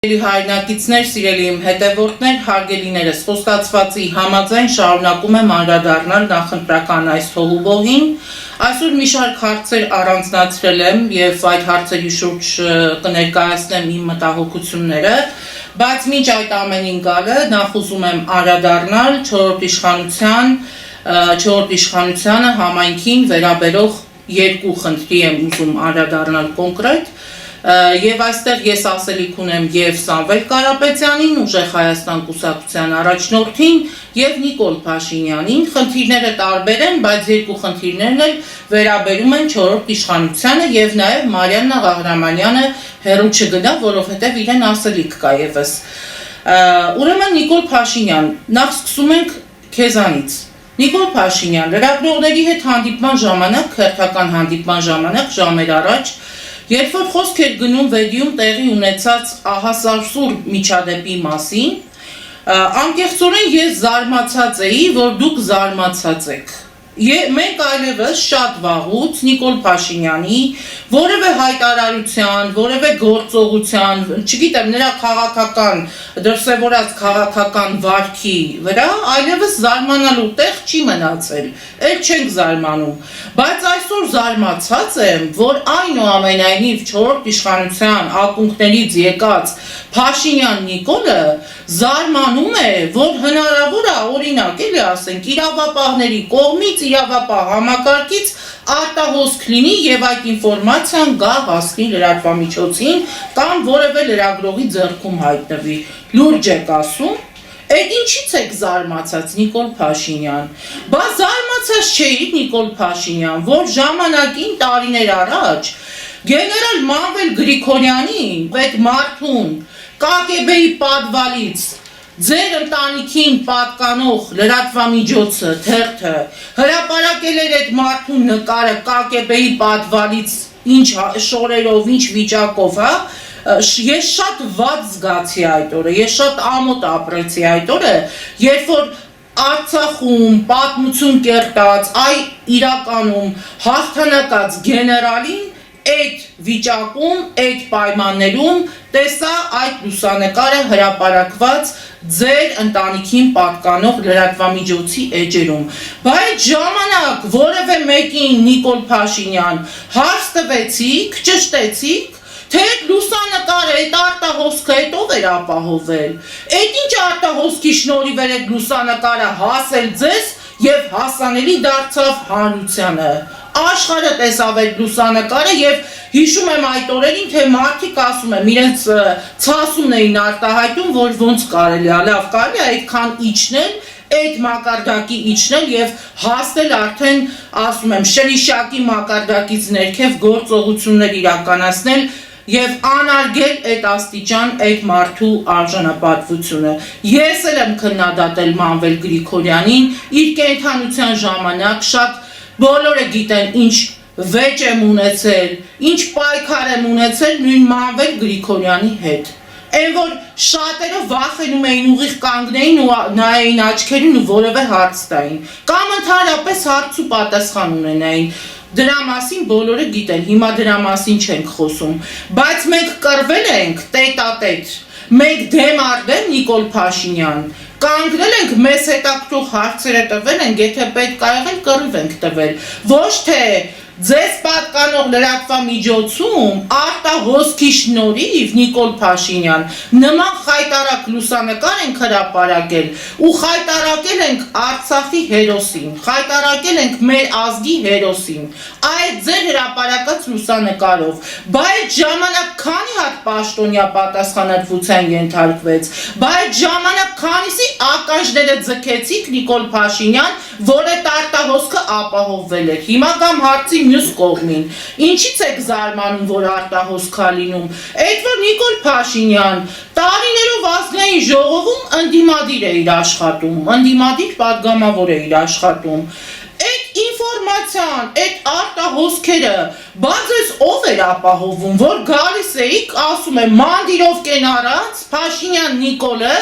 Հայրենակիցներ, սիրելի իմ հետևորդներ, հարգելիներս, խոստացվածի համաձայն շարունակում եմ անդրադառնալ նախընտրական այս թողուբոհին։ Այսօր մի շարք հարցեր առանձնացրել եմ եւ այդ հարցերի շուրջ կներկայացնեմ իմ մտահոգությունները, բայց մինչ այդ ամենին գալը նախ ուզում եմ անդրադառնալ չորրորդ իշխանությանը համայնքին վերաբերող երկու խնդրի եմ ուզում անդրադառնալ կոնկրետ։ Եվ այստեղ ես ասելիք ունեմ եւ Սամվել Կարապետյանին, Ուժեղ Հայաստան կուսակցության առաջնորդին եւ Նիկոլ Փաշինյանին։ Խնդիրները տարբեր են, բայց երկու խնդիրներն էլ վերաբերում են չորրորդ իշխանությանը եւ նաեւ Մարիաննա Ղահրամանյանը հերու չգնա, որովհետեւ իրեն ասելիք կա եւս։ Ուրեմն Նիկոլ Փաշինյան, նախ սկսում ենք քեզանից։ Նիկոլ Փաշինյան, լրագրողների հետ հանդիպման ժամանակ, հերթական հանդիպման ժամանակ ժամեր առաջ երբ որ խոսք էր գնում Վեդիում տեղի ունեցած ահասարսուր միջադեպի մասին, անկեղծորեն ես զարմացած էի, որ դուք զարմացած եք։ Մենք այլևս շատ վաղուց Նիկոլ Փաշինյանի որևէ հայտարարության, որևէ գործողության, չգիտեմ, նրա քաղաքական, դրսևորած քաղաքական վարքի վրա այլևս զարմանալու տեղ չի մնացել, էլ չենք զարմանում, բայց այսօր զարմացած եմ, որ այնուամենայնիվ չորրորդ իշխանության ակունքներից եկած Փաշինյան Նիկոլը զարմանում է, որ հնարավոր է, օրինակ, էլի ասենք, իրավապահների կողմից իրավապահ համակարգից արտահոսք լինի եւ այդ ինֆորմացիան գա հասնի լրատվամիջոցին կամ որևէ լրագրողի ձեռքում հայտնվի։ Լուրջ եք ասում։ Այդ ինչից եք զարմացած Նիկոլ Փաշինյան։ Բա զարմացած չէիք Նիկոլ Փաշինյան, որ ժամանակին տարիներ առաջ գեներալ Մանվել Գրիգորյանին, այդ մարդուն ԿԳԲ-ի պատվալից ձեր ընտանիքին պատկանող լրատվամիջոցը, թերթը, հրապարակել էր այդ մարդուն նկարը ԿԳԲ-ի պատվալից ինչ շորերով, ինչ վիճակով, հա, ես շատ վատ զգացի այդ օրը, ես շատ ամոթ ապրեցի այդ օրը, երբ որ Արցախում պատմություն կերտած, իրականում հաղթանակած գեներալին այդ վիճակում, այդ պայմաններում տեսա այդ լուսանկարը հրապարակված ձեր ընտանիքին պատկանող լրատվամիջոցի էջերում։ Բայց ժամանակ որևէ մեկին Նիկոլ Փաշինյան հարց տվեցիք, ճշտեցիք, թե այդ լուսանկարը, այդ արտահոսքը այդ ով էր ապահովել։ Այդ ինչ արտահոսքի շնորհիվ էր այդ լուսանկարը հասել ձեզ եւ հասանելի դարձավ հանրությանը։ Աշխարհը տեսավ այդ լուսանկարը եւ հիշում եմ այդ օրերին, թե մարդիկ ասում եմ, իրենց ցասումն էին արտահայտում, որ ոնց կարելի է, լավ կարելի է այդքան իջնել, այդ մակարդակի իջնել եւ հասնել արդեն, ասում եմ, շրիշակի մակարդակից ներքև գործողություններ իրականացնել եւ անարգել այդ աստիճան այդ մարդու արժանապատվությունը։ Ես էլ եմ քննադատել Մանվել Գրիգորյանին, իր կենդանության ժամանակ շատ բոլորը գիտեն ինչ վեճ եմ ունեցել, ինչ պայքար եմ ունեցել նույն Մանվել Գրիգորյանի հետ։ Այն որ շատերը վախենում էին ուղիղ կանգնեին ու նայեին աչքերին ու որևէ հարց տային, կամ ընդհանրապես հարց ու պատասխան ունենային։ Դրա մասին բոլորը գիտեն, հիմա դրա մասին չենք խոսում, բայց մենք կռվել ենք տետ-ա-տետ, մենք դեմ առ դեմ Նիկոլ Փաշինյան, կանգնել ենք, մեզ հետաքրքրող հարցերը տվել ենք, եթե պետք ա եղել կռիվ ենք տվել, ոչ թե ձեզ պատկանող լրատվամիջոցում արտահոսքի շնորհիվ Նիկոլ Փաշինյան նման խայտարակ լուսանկար ենք հրապարակել ու խայտարակել ենք Արցախի հերոսին, խայտարակել ենք մեր ազգի հերոսին, այդ ձեր հրապարակած լուսանկարով, բայց ժամանակ քանի հատ պաշտոնյա պատասխանատվության ենթարկվեց, բայց ժամանակ քանիսի ականջները ձգեցիք Նիկոլ Փաշինյան, որ այդ արտահոսքը ապահովվել էր։ Հիմա կամ հարցի մյուս կողմին, ինչից եք զարմանում, որ արտահոսք է լինում, այդ որ Նիկոլ Փաշինյան տարիներով ազգային ժողովում ընդդիմադիր է իր աշխատում, ընդդիմադիր պատգամավոր է իր աշխատում, այդ ինֆորմացիան, այդ արտահոսքերը, բայց ես ով էր ապահովում, որ գալիս էիք, ասում եմ, մանդիրով կենարած, Փաշինյան Նիկոլը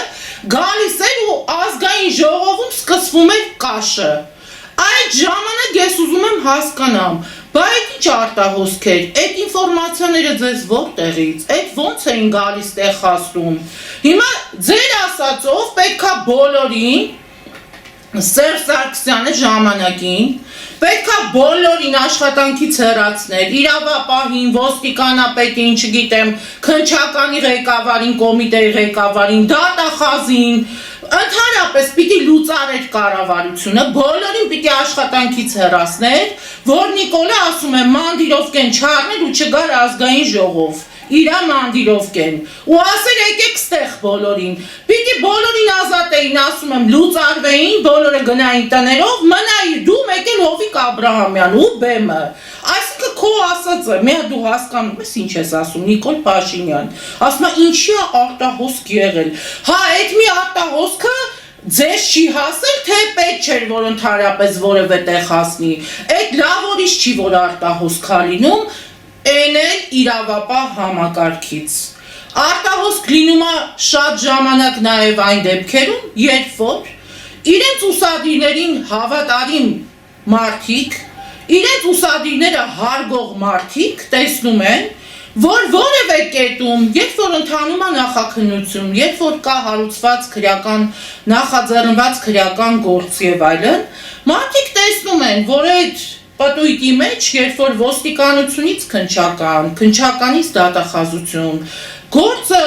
գալիս էր ու ազգային ժողովում սկսվում էր կաշը։ Այդ ժամանակ ես ուզում եմ հասկանամ, Բա այդ ինչ արտահոսքեր, այդ ինֆորմացիաները ձեզ որտեղից, այդ ոնց էին գալիս տեղ հասնում։ Հիմա ձեր ասածով պետքա բոլորին Սերժ Սարգսյանը ժամանակին պետքա բոլորին աշխատանքից հեռացնել, իրավապահին, ոստիկանապետին, չգիտեմ, քննչականի ղեկավարին, կոմիտեի ղեկավարին, դատախազին, ընդհանրապես պիտի լուծարեր կառավարությունը, բոլորին պիտի աշխատանքից հեռացներ, որ Նիկոլը ասում է մանդիրովկեն չառներ ու չգար ազգային ժողով։ Իրա մանդիրովկեն ու ասեր եկեք ստեղ բոլորին, պիտի բոլորին ազատեին, ասում եմ լուծարվեին, բոլորը գնային տներով, մնայիր դու մեկ էլ Հովիկ Աբրահամյան ու բեմը, այսինքն քո ասածը, մի հատ դու հասկանում ես ինչ ես ասում, Նիկոլ Փաշինյան, ասում է ինչի է արտահոսք եղել, հա այդ մի արտահոսքը ձեզ չի հասել, թե պետք չէր, որ ընդհանրապես որևէ տեղ հասնի, այդ լավ որից չի, որ արտահոսք ա լինում, Այն էլ իրավապահ համակարգից։ Արտահոսք լինում է շատ ժամանակ նաև այն դեպքերում, երբ որ իրենց ուսադիրներին հավատարիմ մարդիկ, իրենց ուսադիրները հարգող մարդիկ տեսնում են, որ որևէ կետում, երբ որ ընթանում է նախաքննություն, երբ որ կա հարուցված քրեական, նախաձեռնված քրեական գործ եւ այլն, մարդիկ տեսնում են, որ այդ պատույտի մեջ, երբ որ ոստիկանությունից քննչականից դատախազություն, գործը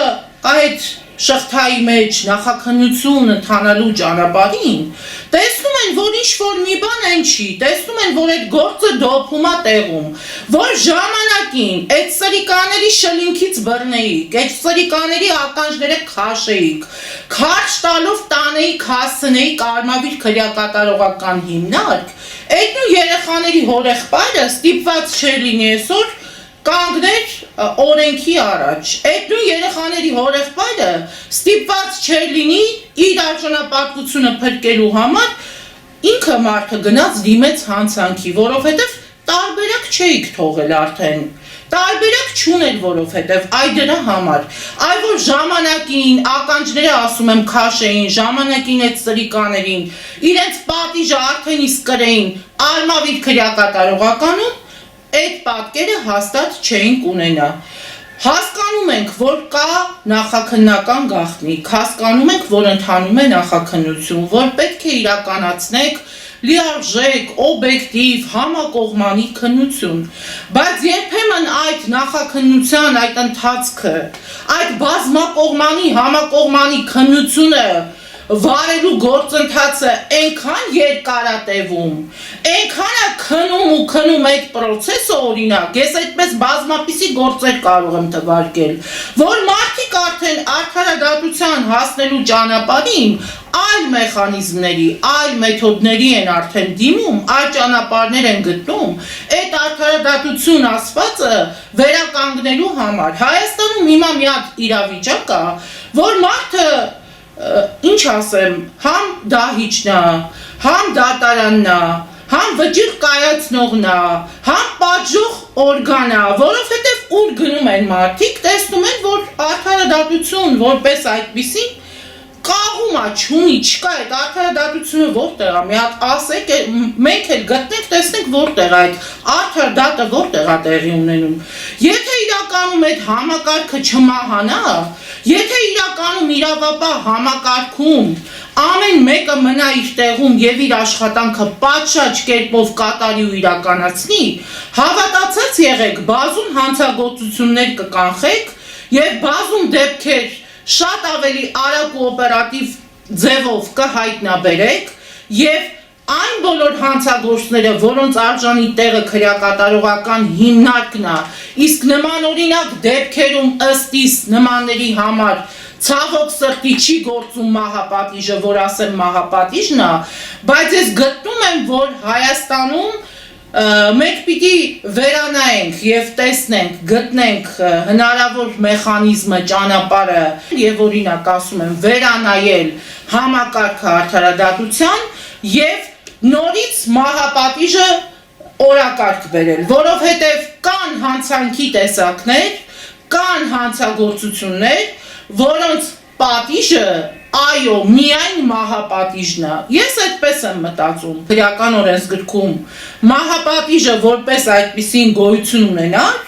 այդ շղթայի մեջ նախաքննություն ընթանալու ճանապարհին, տեսնում են, որ ինչ-որ մի բան այն չի, տեսնում են, որ այդ գործը դոփում է տեղում, որ ժամանակին այդ սրիկաների շլինքից բռնեիք, այդ սրիկաների ականջները քաշեիք, քարշ տալով տանեիք, հասցնեիք Արմավիր քրեակատարողական հիմնարկ, այդ նույն երեխաների հորեղբայրը ստիպված չէր լինի այսօր կանգներ օրենքի առաջ, այդ նույն երեխաների հորեղբայրը ստիպված չէր լինի իր արժանապատվությունը փրկելու համար ինքը մարդը գնաց դիմեց հանցանքի, որովհետև տարբերակ չէիք թողել արդեն, տարբերակ չուներ, որովհետև այ դրա համար, այ որ ժամանակին ականջները ասում եմ քաշեին, ժամանակին այդ սրիկաներին, իրենց պատիժը արդեն իսկ կրեին Արմավիր քրեակատարողականում, այդ պատկերը հաստատ չէինք ունենա։ Հասկանում ենք, որ կա նախաքննական գաղտնիք, հասկանում ենք, որ ընթանում է նախաքննություն, որ պետք է իրականացնեք լիարժեք, օբյեկտիվ, համակողմանի քննություն, բայց երբեմն այդ նախաքննության, այդ ընթացքը, այդ բազմակողմանի, համակողմանի քննությունը վարելու գործընթացը այնքան երկար է տևում, այնքան է քնում ու քնում այդ պրոցեսը օրինակ, ես այդպես բազմապիսի գործեր կարող եմ թվարկել, որ մարդիկ արդեն արդարադատության հասնելու ճանապարհին այլ մեխանիզմների, այլ մեթոդների են արդեն դիմում, այլ ճանապարհներ են գտնում, այդ արդարադատություն ասվածը վերականգնելու համար։ Հայաստանում հիմա մի հատ իրավիճակ կա, որ մարդը ինչ ասեմ, համ դահիճն է, համ դատարանն է, համ վճիռ կայացնողն է, համ պատժող օրգան է, որովհետև ուր գնում են մարդիկ, տեսնում են, որ արդարադատություն որպես այդպիսին կաղում է, չունի, չկա այդ արդարադատությունը որտեղ է, մի հատ ասեք, մենք էլ գտնենք, տեսնենք որտեղ է այդ արդարադատը որտեղ է տեղի ունենում։ Եթե իրականում այդ համակարգը չմահանա, եթե իրականում իրավապահ համակարգում ամեն մեկը մնա իր տեղում եւ իր աշխատանքը պատշաճ կերպով կատարի ու իրականացնի, հավատացած եղեք, բազում հանցագործություններ կկանխեք եւ բազում դեպքեր շատ ավելի արագ ու օպերատիվ ձևով կհայտնաբերեք եւ այն բոլոր հանցագործները, որոնց արժանի տեղը քրեակատարողական հիմնարկն է, իսկ նմանօրինակ դեպքերում ըստ իս նմանների համար ցավոք սրտի չի գործում մահապատիժը, որ ասեմ մահապատիժն է, բայց ես գտնում եմ, որ Հայաստանում մենք պիտի վերանայենք եւ տեսնենք, գտնենք հնարավոր մեխանիզմը, ճանապարհը եւ օրինակ ասում եմ վերանայել համակարգը արդարադատության եւ նորից մահապատիժը օրակարգ բերել, որովհետեւ կան հանցանքի տեսակներ, կան հանցագործություններ, որոնց պատիժը այո, միայն մահապատիժն է։ Ես այդպես եմ մտածում, քրեական օրենսգրքում մահապատիժը որպես այդպիսին գոյություն ունենար,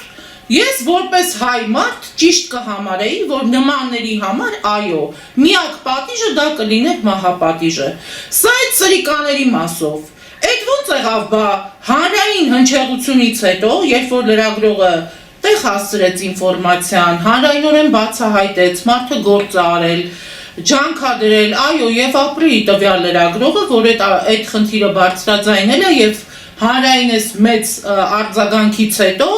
ես որպես հայ մարդ ճիշտ կհամարեի, որ նմանների համար այո, միակ պատիժը դա կլիներ մահապատիժը։ Սա այդ սրիկաների մասով։ Այդ ոնց եղավ բա հանրային հնչեղությունից հետո, երբ որ լրագրողը տեղ հասցրեց ինֆորմացիան, հանրայնորեն բացահայտեց, մարդը գործ արել, ջանք ա դրել, այո, եւ ապրի տվյալ լրագրողը, որ այդ խնդիրը բարձրաձայնել է եւ հանրայինես մեծ արձագանքից հետո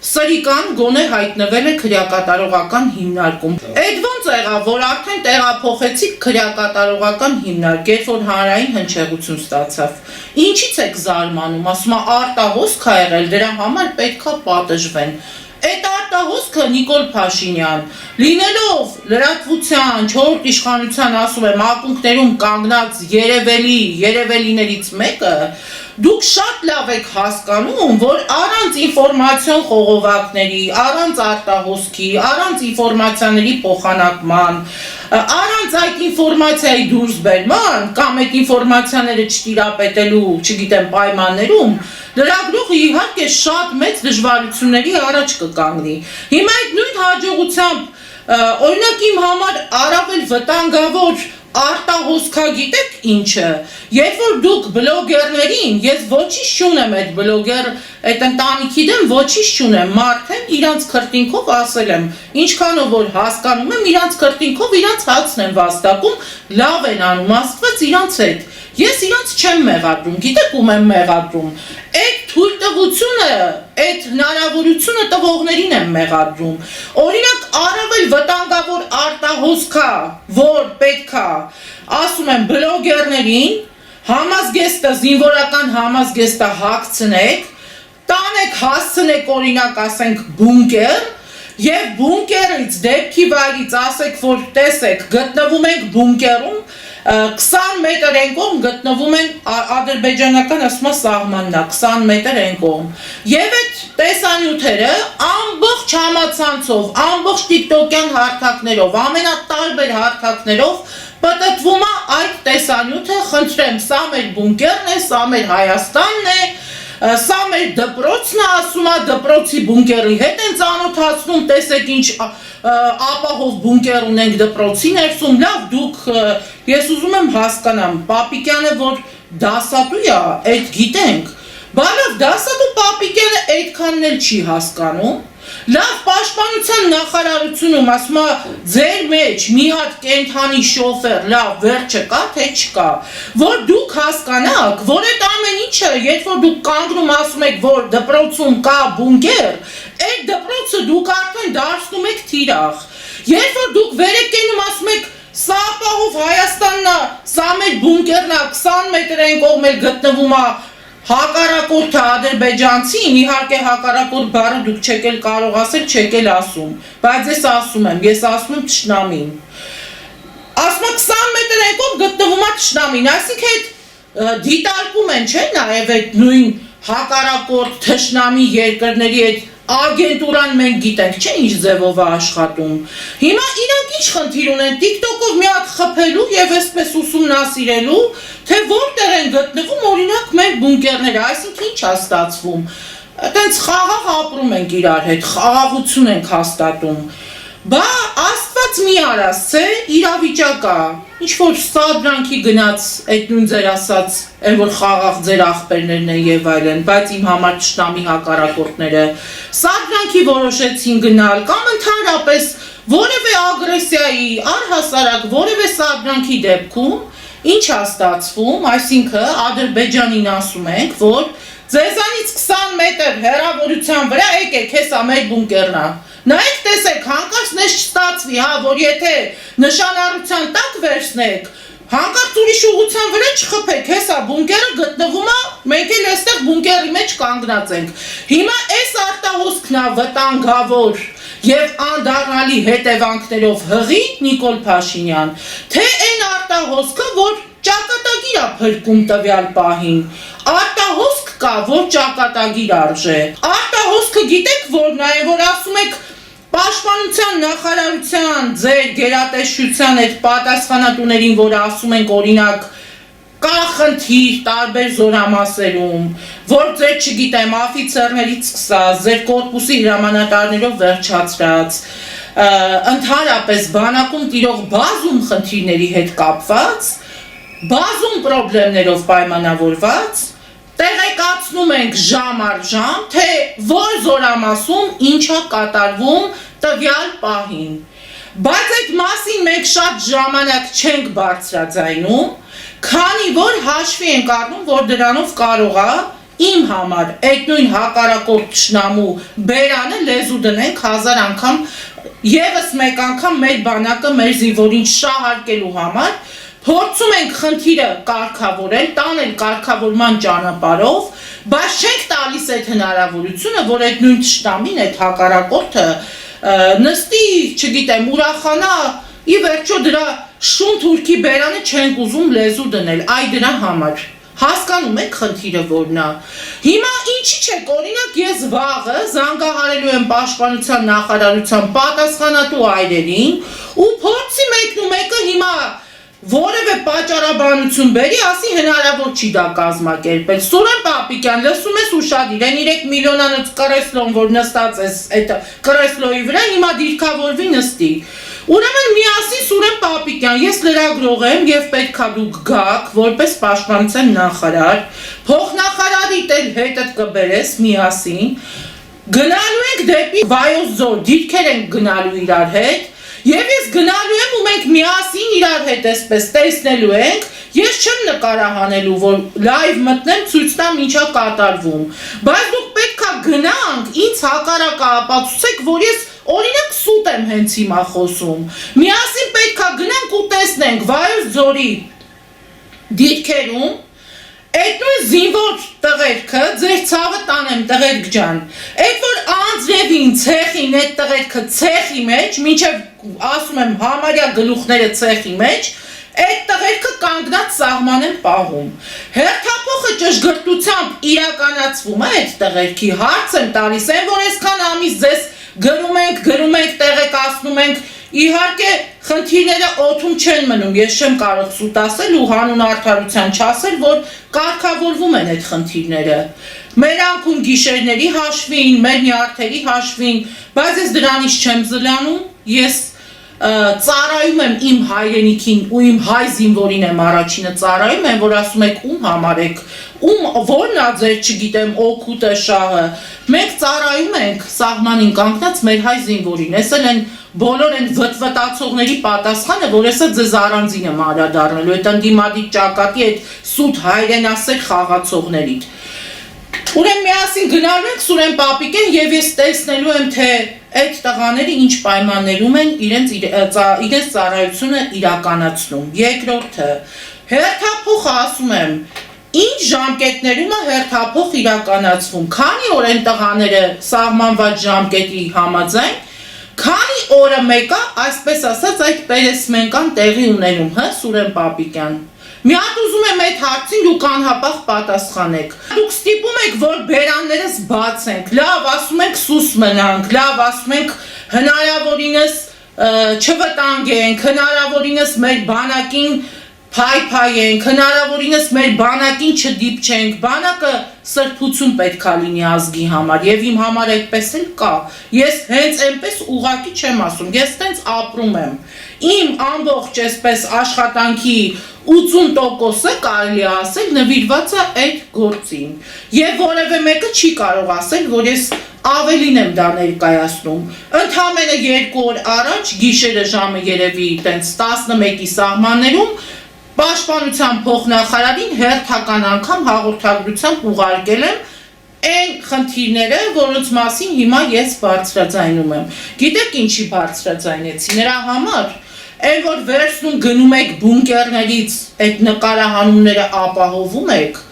սրիկան գոնե հայտնվել է քրեակատարողական հիմնարկում։ Այդ ոնց եղավ, որ արդեն տեղափոխեցիք քրեակատարողական հիմնարկ, երբ որ հանրային հնչեղություն ստացավ։ Ինչից եք զարմանում, ասում է արտահոսք ա եղել, դրա համար պետքա պատժվեն։ Այդ արտահոսքը Նիկոլ Փաշինյան, լինելով լրատվության, չորրորդ իշխանության, ասում եմ, ակունքներում կանգնած երևելիներից մեկը, դուք շատ լավ եք հասկանում, որ առանց ինֆորմացիոն խողովակների, առանց արտահոսքի, առանց ինֆորմացիաների փոխանակման, առանց այդ ինֆորմացիայի դուրս բերման կամ այդ ինֆորմացիաները չտիրապետելու, չգիտեմ, պայմաններում, լրագրողը իհարկե շատ մեծ դժվարությունների առաջ կկանգնի։ Հիմա այդ նույն հաջողությամբ օրինակ իմ համար առավել վտանգավոր արտահոսքա գիտեք ինչը, երբ որ դուք բլոգերներին, ես ոչինչ չունեմ այդ բլոգեր, այդ ընտանիքի դեմ ոչինչ չունեմ, մարդ են իրանց քրտինքով ասել եմ, ինչքանով որ հասկանում եմ, իրանց քրտինքով իրանց հացն են վաստակում, լավ են անում, աստված իրանց հետ, ես իրանց չեմ մեղադրում, գիտեք ում եմ մեղադրում, այդ թույլտվությունը, այդ հնարավորությունը տվողներին եմ մեղադրում, օրինակ առավել վտանգավոր արտահոսքա, որ պետքա, ասում եմ բլոգերներին, համազգեստը, զինվորական համազգեստը հագցնեք, տանեք հասցնեք օրինակ ասենք բունկեր, եւ բունկերից դեպքի վայրից ասեք, որ տեսեք, գտնվում ենք բունկերում, 20 մետր են կողմ գտնվում են ադրբեջանական ասում է սահմանն է 20 մետր են կողմ եւ այդ տեսանյութերը ամբողջ համացանցով ամբողջ տիկտոկյան հարթակներով ամենատարբեր հարթակներով պատտվում է այդ տեսանյութը խնդրեմ սա մեր բունկերն է սա մեր Հայաստանն է սա մեր դպրոցն է ասում է դպրոցի բունկերի հետ են ծանոթացնում տեսեք ինչ ապահով բունկեր ունենք դպրոցի ներսում, լավ դուք, ես ուզում եմ հասկանամ, Պապիկյանը որ դասատու է, այդ գիտենք, բա լավ դասատու Պապիկյանը այդքանն էլ չի հասկանում, լավ պաշտպանության նախարարությունում ասում է ձեր մեջ մի հատ կենթանի շոֆեր, լավ վերջը կա թե չկա, որ դուք հասկանաք, որ այդ ամեն ինչը, երբ որ դուք կանգնում ասում եք, որ դպրոցում կա բունկեր, այդ դպրոցը դուք արդեն դարձնում եք թիրախ, երբ որ դուք վեր եք կենում ասում եք սա ապահով Հայաստանն է, սա մեր բունկերն է, 20 մետր են կողմել գտնվում է հակառակորդը ադրբեջանցին, իհարկե հակառակորդ բառը դուք չեք էլ կարող ասել, չեք էլ ասում, բայց ես ասում եմ թշնամին, ասում եմ 20 մետր են կողմ գտնվում է թշնամին, այսինքն այդ դիտարկում են, չէ՞, նաև այդ նույն հակառակորդ թշնամի երկրների այդ ագենտուրան մենք գիտենք, չէ՞ ինչ ձևով է աշխատում։ Հիմա իրանք ինչ խնդիր ունեն TikTok-ով մի հատ խփելու եւ այսպես ուսումնասիրելու, թե որտեղ են գտնվում օրինակ մեր բունկերները, այսինքն ինչ է ստացվում։ Այդպես խաղաղ ապրում ենք իրար հետ, խաղաղություն ենք հաստատում։ Բա Աստված մի արասցե իրավիճակա, ինչ որ սադրանքի գնաց այդ նույն ձեր ասած, այն որ խաղաղ ձեր աղբերներն են եւ այլն, բայց իմ համար ճշտամի հակառակորդները սադրանքի որոշեցին գնալ կամ ընդհանրապես որևէ ագրեսիայի, առհասարակ որևէ սադրանքի դեպքում ինչ է ստացվում, այսինքն Ադրբեջանին ասում ենք, որ ձեզանից 20 մետր հեռավորության վրա եկեք, հեսա մեր բունկերն է։ Նայեք տեսեք, հանկարծ նես չստացվի, հա, որ եթե նշանառության տակ վերցնեք, հանկարծ ուրիշ ուղղության վրա չխփեք, հեսա բունկերը գտնվում է, մենք էլ այստեղ բունկերի մեջ կանգնած ենք։ Հիմա այս արտահոսքն է վտանգավոր եւ անդառնալի հետևանքներով հղի Նիկոլ Փաշինյան, թե այն արտահոսքը, որ ճակատագիր է փրկում տվյալ պահին, արտահոսք կա, որ ճակատագիր արժե, արտահոսքը գիտեք որն է, որ ասում եք Պաշտպանության նախարարության ձեր գերատեսչության այդ պատասխանատուներին, որ ասում ենք օրինակ կա խնդիր տարբեր զորամասերում, որ ձեր չգիտեմ աֆիցերներից սկսած, ձեր կորպուսի հրամանատարներով վերջացրած, ընդհանրապես բանակում տիրող բազում խնդիրների հետ կապված, բազում պրոբլեմներով պայմանավորված, տեղեկացնում ենք ժամ առ ժամ, թե որ զորամասում ինչա կատարվում տվյալ պահին։ Բայց այդ մասին մենք շատ ժամանակ չենք բարձրաձայնում, քանի որ հաշվի ենք առնում, որ դրանով կարող է իմ համար այդ նույն հակառակորդ թշնամու բերանը լեզու դնենք 1000 անգամ, եւս մեկ անգամ մեր բանակը մեր զինվորին շահարկելու համար փորձում ենք խնդիրը կարգավորել, տանել կարգավորման ճանապարհով, բայց չենք տալիս այդ հնարավորությունը, որ այդ նույն թշնամին, այդ հակառակորդը նստի, չգիտեմ, ուրախանա, ի վերջո դրա շուն թուրքի բերանը չենք ուզում լեզու դնել, այ դրա համար։ Հասկանում եք խնդիրը որն է։ Հիմա ինչի՞ չեք, օրինակ ես վաղը զանգահարելու եմ պաշտպանության նախարարության պատասխանատու այրերին ու փորձի մեկը հիմա որևէ պատճառաբանություն բերի, ասի հնարավոր չի դա կազմակերպել։ Սուրեն Պապիկյան, լսում ես ուշադիր, այն 3 միլիոնանոց կրեսլոն, որ նստած ես այդ կրեսլոյի վրա, հիմա դիրքավորվի նստի։ Ուրեմն միասին Սուրեն Պապիկյան, ես լրագրող եմ եւ պետքա դուք գաք որպես պաշտպանության նախարար, փոխնախարարիդ էլ հետդ կբերես միասին, գնալու ենք դեպի Վայոց ձոր, դիրքեր ենք գնալու իրար հետ, եւ ես գնալու եմ ու մենք միասին իրար հետ էսպես տեսնելու ենք, ես չեմ նկարահանելու, որ լայվ մտնեմ, ցույց տամ ինչա կատարվում, բայց դուք պետքա գնանք, ինձ հակառակը ապացուցեք, որ ես օրինակ սուտ եմ հենց հիմա խոսում, միասին պետքա գնանք ու տեսնենք Վայոց ձորի դիրքերում այդ նույն զինվոր տղերքը, ձեր ցավը տանեմ տղերք ջան, այդ որ անձրևին ցեխին այդ տղերքը ցեխի մեջ, մինչև ասում եմ համարյա գլուխները ցեխի մեջ, այդ տղերքը կանգնած սահման են պահում։ Հերթափոխը ճշգրտությամբ իրականացվում է այդ տղերքի, հարց եմ տալիս, այն որ այսքան ամիս ձեզ գրում ենք, տեղեկացնում ենք, իհարկե խնդիրները օդում չեն մնում, ես չեմ կարող սուտ ասել ու հանուն արդարության չասել, որ կարգավորվում են այդ խնդիրները։ Մեր անկում գիշերների հաշվին, մեր նյարդերի հաշվին, բայց ես դրանից չեմ զլանում, ես ծառայում եմ իմ հայրենիքին ու իմ հայ զինվորին եմ առաջինը ծառայում եմ, որ ասում եք ում համար եք, որն է ձեր չգիտեմ օգուտը շահը, մենք ծառայում ենք սահմանին կանգնած մեր հայ զինվորին, ես էլ են բոլոր են վտվտացողների պատասխանը, որ եսա ձեզ առանձին եմ անդրադառնալու, այդ ընդդիմադիր ճակատի այդ սուտ հայրենասեր խաղացողներին։ Ուրեմն միասին գնալու ենք Սուրեն Պապիկեն եւ ես տեսնելու եմ, թե այդ տղաները ինչ պայմաններում են իրենց ծառայությունը իրականացնում։ Երկրորդը, հերթափոխը ասում եմ, ինչ ժամկետներում է հերթափոխ իրականացվում, քանի օր են տղաները սահմանված ժամկետի համաձայն, քանի օրը մեկը, այսպես ասած, այդ պերեսմենկան տեղի ունենում, հա, Սուրեն Պապիկյան։ Մի հատ ուզում եմ այդ հարցին դուք անհապաղ պատասխանեք։ Դուք ստիպում եք, որ բերաններս բացենք, լավ ասում եք սուս մնանք, լավ ասում եք հնարավորինս չվտանգենք, հնարավորինս մեր բանակին փայփայենք, հնարավորինս մեր բանակին չդիպչենք, բանակը սրբություն պետք է լինի ազգի համար եւ իմ համար այդպես էլ կա։ Ես հենց այնպես ուղակի չեմ ասում, ես տենց ապրում եմ։ Իմ ամբողջ այսպես աշխատանքի 80%-ը կարելի է ասել նվիրված է այդ գործին։ Եվ որևէ մեկը չի կարող ասել, որ ես ավելին եմ դա ներկայացնում։ Ընդամենը 2 օր առաջ գիշերը ժամը երևի տենց 11-ի սահմաններում Պաշտպանության փոխնախարարին հերթական անգամ հաղորդագրությամբ ուղարկել եմ այն խնդիրները, որոնց մասին հիմա ես բարձրաձայնում եմ։ Գիտեք ինչի բարձրաձայնեցի, նրա համար, այն որ վերցնում գնում եք բունկերներից, այդ նկարահանումները ապահովում եք,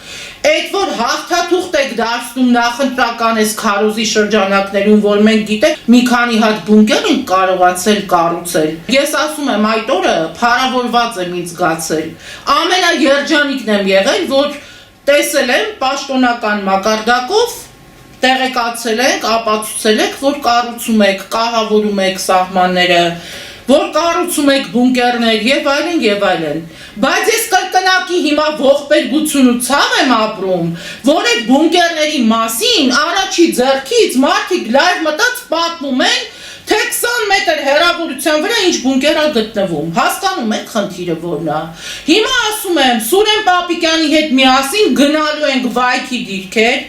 այդ որ հաղթաթուղթ եք դարձնում նախընտրական այս քարոզի շրջանակներում, որ մենք գիտեք մի քանի հատ բունկեր ենք կարողացել կառուցել։ Ես ասում եմ այդ օրը փառավորված եմ ինձ զգացել։ Ամենաերջանիկն եմ եղել, որ տեսել եմ պաշտոնական մակարդակով տեղեկացել եք, ապացուցել եք, որ կառուցում եք, կահավորում եք սահմանները, որ կառուցում եք բունկերներ եւ այլն եւ այլն։ Բայց ես կրկնակի հիմա ողբերգություն ու ցավ եմ ապրում, որ այդ բունկերների մասին առաջի ձեռքից մարդիկ լայվ մտած պատմում են, թե 20 մետր հեռավորության վրա ինչ բունկեր է գտնվում։ Հասկանում եք խնդիրը որն է։ Հիմա ասում եմ, Սուրեն Պապիկյանի հետ միասին գնալու ենք Վայքի դիրքեր,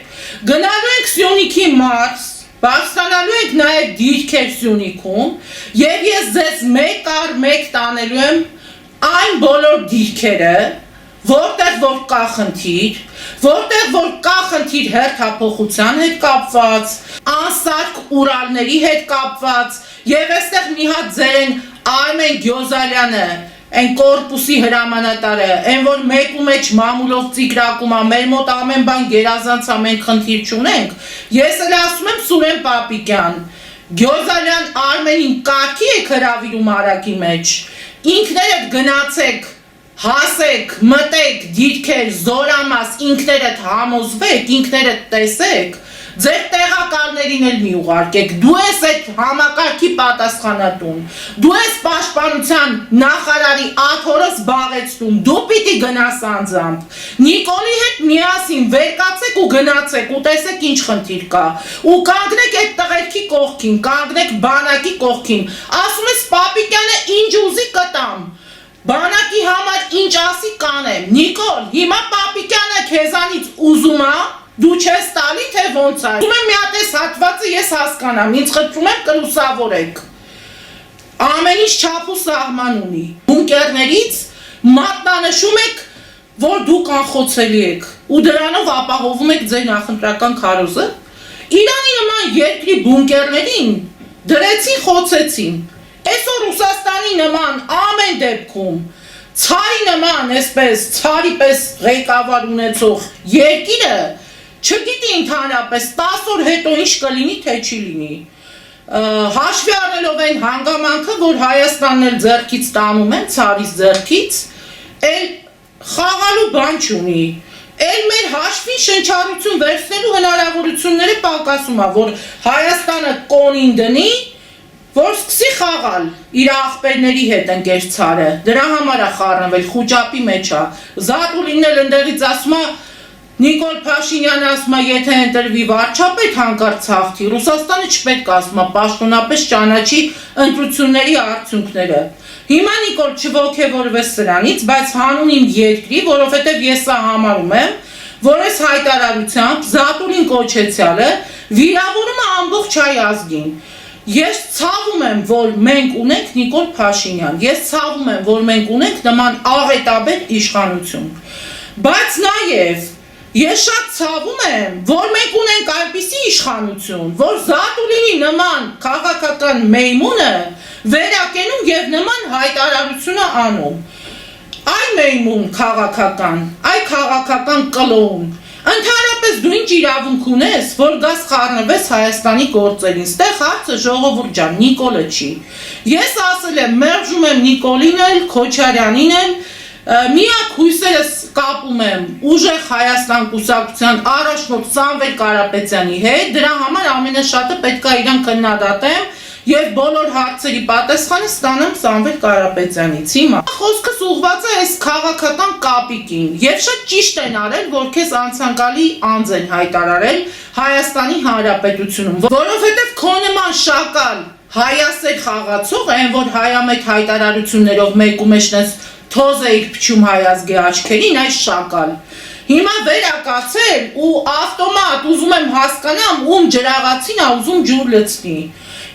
գնալու ենք Սյունիքի մարզ, բարձրանալու ենք նաև դիրքեր Սյունիքում, եւ ես ձեզ մեկ առ մեկ տանելու եմ այն բոլոր դիրքերը, որտեղ որ կա խնդիր, որտեղ որ կա խնդիր հերթափոխության հետ կապված, անսարք Ուրալների հետ կապված, եւ այստեղ մի հատ ձերեն Արմեն Գյոզալյանը, այն կորպուսի հրամանատարը, այն որ մեկ ու մեջ մամուլով ծիգրակում է, մեր մոտ ամեն բան գերազանց ամենք խնդիր չունենք, ես էլ ասում եմ Սուրեն Պապիկյան, Գյոզալյան Արմենին կարգի եք հրավիրում արագի մեջ, ինքներդ գնացեք, հասեք, մտեք, դիրքեր, զորամաս, ինքներդ համոզվեք, ինքներդ տեսեք, ձեր տեղակալներին էլ մի ուղարկեք, դու ես այդ համակարգի պատասխանատուն, դու ես պաշտպանության նախարարի աթոռը զբաղեցնում, դու պիտի գնաս անձամբ, Նիկոլի հետ միասին վեր կացեք ու գնացեք ու տեսեք ինչ խնդիր կա, ու կանգնեք այդ տղերքի կողքին, կանգնեք բանակի կողքին, ասում ես Պապիկյանը ինչ ուզի կտամ, բանակի համար ինչ ասի կանեմ, Նիկոլ, հիմա Պապիկյանը քեզանից ուզում է, դու չես տալի, թե ոնց է։ Ուզում եմ մի հատ այս հատվածը ես հասկանամ, ինձ խնդրում եմ կլուսավորեք։ Ամեն ինչ չափ ու սահման ունի։ Բունկերներից մատնանշում եք, որ դուք անխոցելի եք, ու դրանով ապահովում եք ձեր նախընտրական քարոզը։ Իրանի նման երկրի բունկերներին դրեցին, խոցեցին։ Այսօր Ռուսաստանի նման ամեն դեպքում ցարի նման, այսպես ցարի պես ղեկավար ունեցող երկիրը չգիտի ընդհանրապես 10 օր հետո ինչ կլինի, թե չի լինի։ Հաշվի առնելով այն հանգամանքը, որ Հայաստանն էլ ձեռքից տանում են, ցարից ձեռքից, էլ խաղալու բան չունի։ Էլ մեր հաշվին շնչառություն վերցնելու հնարավորությունները պակասում է, որ Հայաստանը կոնին դնի, որ սկսի խաղալ իր աղբերների հետ ընկեր ցարը, դրա համար է խառնվել, խուճապի մեջ է, Զատուլինն էլ ընդեղից ասում է, Նիկոլ Փաշինյանը ասում է, եթե ընտրվի վարչապետ հանկարծ հաղթի, Ռուսաստանը չպետք է ասում է, պաշտոնապես ճանաչի ընտրությունների արդյունքները։ Հիմա Նիկոլ չոգևորվես սրանից, բայց հանուն իմ երկրի, որովհետև ես սա համարում եմ, որ այս հայտարարությամբ Զատուլին կոչեցյալը վիրավորում է ամբողջ հայ ազգին։ Ես ցավում եմ, որ մենք ունենք Նիկոլ Փաշինյան, ես ցավում եմ, որ մենք ունենք նման աղետաբեր իշխանություն, բայց նաև ես շատ ցավում եմ, որ մենք ունենք այնպիսի իշխանություն, որ Զատուլինի նման քաղաքական մեյմունը վերակենում եւ նման հայտարարությունը անում, այ մեյմուն քաղաքական, այ քաղաքական կլոուն, ընդհանրապես դու ինչ իրավունք ունես, որ գաս խառնվես Հայաստանի գործերին, ստեղ հարցը ժողովուրդ ջան, Նիկոլը չի։ Ես ասել եմ, մերժում եմ Նիկոլին էլ, Քոչարյանին էլ, միակ հույսերս կապում եմ ուժեղ Հայաստան կուսակցության առաջնորդ Սամվել Կարապետյանի հետ, դրա համար ամենաշատը պետք է իրան քննադատեմ եւ բոլոր հարցերի պատասխանը ստանամ Սամվել Կարապետյանից։ Հիմա խոսքս ուղղված է այս քաղաքական կապիկին եւ շատ ճիշտ են արել, որ քեզ անցանկալի անձ են հայտարարել Հայաստանի Հանրապետությունում, որովհետեւ քո նման շակալ հայասեր խաղացող այն, որ հայամետ հայտարարություններով մեկ ու մեջնես թոզ էիք փչում հայ ազգի աչքերին, այս շակալ։ Հիմա վերակացել ու ավտոմատ ուզում եմ հասկանամ, ում ջրաղացին է ուզում ջուր լցնի։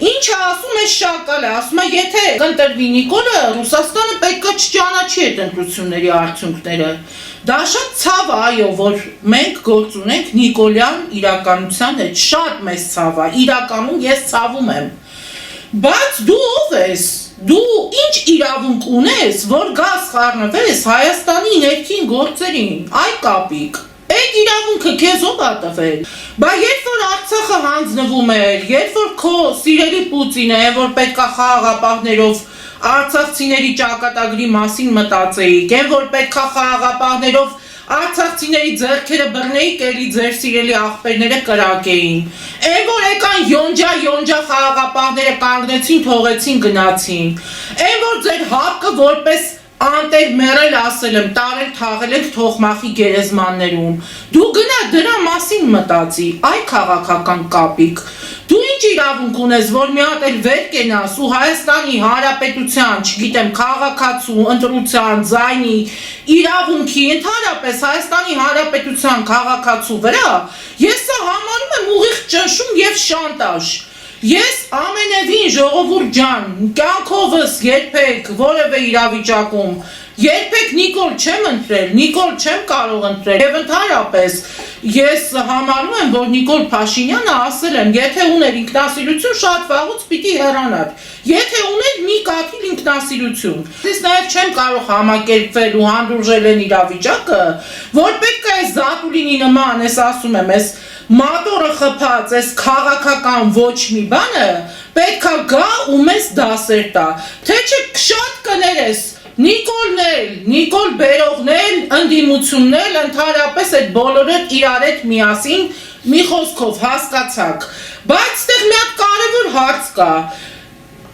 Ինչը ասում է շակալը, ասում է, եթե կընտրվի Նիկոլը, Ռուսաստանը պետք է չճանաչի այդ ընտրությունների արդյունքները։ Դա շատ ցավ է, այո, որ մենք գործ ունենք Նիկոլյան իրականության հետ, շատ մեծ ցավ է, իրականում ես ցավում եմ։ Բայց դու ով ես, դու ինչ իրավունք ունես, որ գաս խառնվես Հայաստանի ներքին գործերին, այ կապիկ։ Այդ իրավունքը քեզ ով է տվել։ Բա երբ որ Արցախը հանձնվում էր, երբ որ քո սիրելի Պուտինը, որ պետք է խաղաղապահներով արցախցիների ճակատագրի մասին մտածեիք, որ պետք է խաղաղապահներով արցախցիների ձեռքերը բռնեիք, էլի ձեր սիրելի աղբերները կրակեին։ Այն որ եկան յոնջա խաղաղապահները կանգնեցին, թողեցին, գնացին։ Այն որ ձեր հապկը որպես անտեր մեռել ասել եմ, տարել թաղել եք թողմախի գերեզմաններում։ Դու գնա դրա մասին մտածի, այ քաղաքական կապիկ։ Դու ինչ իրավունք ունես, որ մի հատ էլ վեր կենաս ու Հայաստանի Հանրապետության, չգիտեմ, քաղաքացու, ընտրության, ձայնի, իրավունքի, ընդհանրապես Հայաստանի Հանրապետության քաղաքացու վրա, ես սա համարում եմ ուղիղ ճնշում եւ շանտաժ։ Ես ամենևին ժողովուրդ ջան, կյանքովս երբեք որևէ իրավիճակում երբեք Նիկոլ չեմ ընտրել, Նիկոլ չեմ կարող ընտրել եւ ընդհանրապես ես համարում եմ, որ Նիկոլ Փաշինյանը ասել եմ, եթե ուներ ինքնասիրություն, շատ վաղուց պիտի հեռանար, եթե ուներ մի կաթիլ ինքնասիրություն։ Ես նաեւ չեմ կարող համակերպվել ու հանդուրժել են իրավիճակը, որ պետք է այս Զատուլինի նման, ես ասում եմ, այս մատորը խփած, այս քաղաքական ոչ մի բանը պետք է գա ու մեզ դասեր տա, թե չէ շատ կներես Նիկոլներ, Նիկոլ բերողներ, ընդդիմություններ, ընդհանրապես այդ բոլորը իրար հետ միասին մի խոսքով հասկացաք, բայց ստեղ մի հատ կարևոր հարց կա,